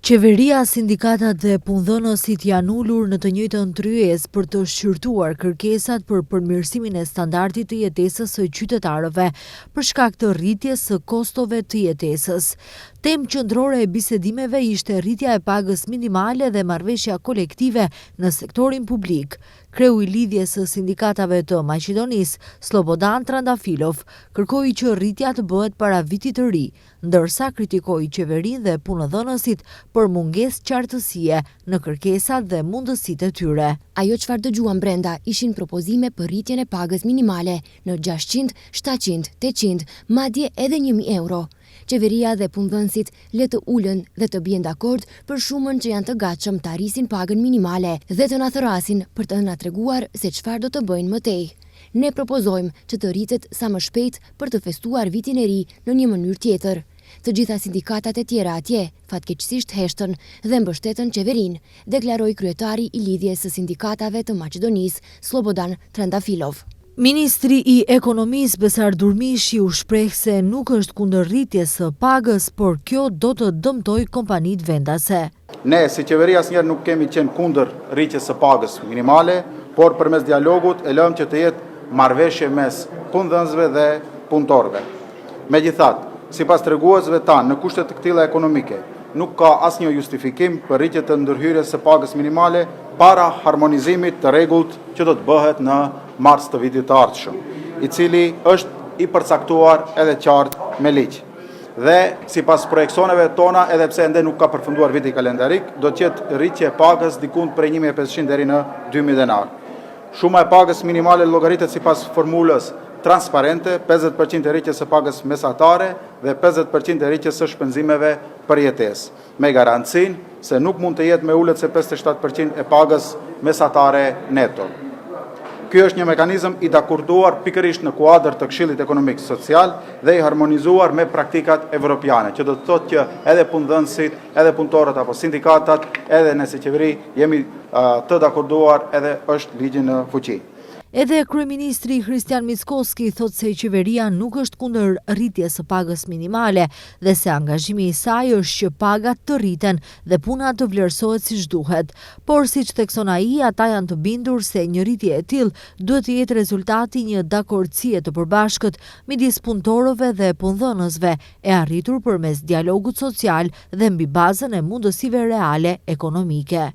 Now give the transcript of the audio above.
Qeveria, sindikatat dhe punëdhënësit janë ulur në të njëjtën tryezë për të shqyrtuar kërkesat për përmirësimin e standardit të jetesës së qytetarëve për shkak të rritjes së kostove të jetesës. Temë qendrore e bisedimeve ishte rritja e pagës minimale dhe marrëveshja kolektive në sektorin publik. Kreu i lidhjes së sindikatave të Maqedonisë, Slobodan Trandafilov, kërkoi që rritja të bëhet para vitit të ri, ndërsa kritikoi qeverinë dhe punëdhënësit për mungesë qartësie në kërkesat dhe mundësitë e tyre. Ajo çfarë dëgjuam brenda ishin propozime për rritjen e pagës minimale në 600, 700, 800, madje edhe 1000 euro. Qeveria dhe punëdhënësit le të ulën dhe të bien dakord për shumën që janë të gatshëm të arrisin pagën minimale dhe të na thërasin për të na treguar se çfarë do të bëjnë më tej. Ne propozojmë që të rritet sa më shpejt për të festuar vitin e ri në një mënyrë tjetër. Të gjitha sindikatat e tjera atje fatkeqësisht heshtën dhe mbështetën qeverinë, deklaroi kryetari i lidhjes së sindikatave të Maqedonisë, Slobodan Trandafilov. Ministri i Ekonomisë Besar Durmishi u shpreh se nuk është kundër rritjes së pagës, por kjo do të dëmtojë kompanitë vendase. Ne si qeveri asnjëherë nuk kemi qenë kundër rritjes së pagës minimale, por përmes dialogut e lëmë që të jetë marrëveshje mes punëdhënësve dhe punëtorëve. Megjithatë, sipas treguesve tanë në kushte të këtilla ekonomike, nuk ka asnjë justifikim për rritje të ndërhyrjes së pagës minimale para harmonizimit të rregullt që do të bëhet në mars të vitit të ardhshëm, i cili është i përcaktuar edhe qartë me ligj. Dhe sipas projeksioneve tona, edhe pse ende nuk ka përfunduar viti kalendarik, do të jetë rritje e pagës diku prej 1500 deri në 2000 denar. Shuma e pagës minimale llogaritet sipas formulës transparente, 50% e rritjes së pagës mesatare dhe 50% e rritjes së shpenzimeve për jetesë, me garancinë se nuk mund të jetë me ulët se 57% e pagës mesatare neto. Ky është një mekanizëm i dakorduar pikërisht në kuadër të Këshillit Ekonomik Social dhe i harmonizuar me praktikat evropiane, që do të thotë që edhe punëdhënësit, edhe punëtorët apo sindikatat, edhe ne si qeveri jemi të dakorduar edhe është ligji në fuqi. Edhe kryeministri Kristian Mickoski thot se qeveria nuk është kundër rritjes së pagës minimale dhe se angazhimi i saj është që pagat të rriten dhe puna të vlerësohet siç duhet. Por siç thekson ai, ata janë të bindur se një rritje e tillë duhet të jetë rezultati një dakordësie të përbashkët midis punëtorëve dhe punëdhënësve, e arritur përmes dialogut social dhe mbi bazën e mundësive reale ekonomike.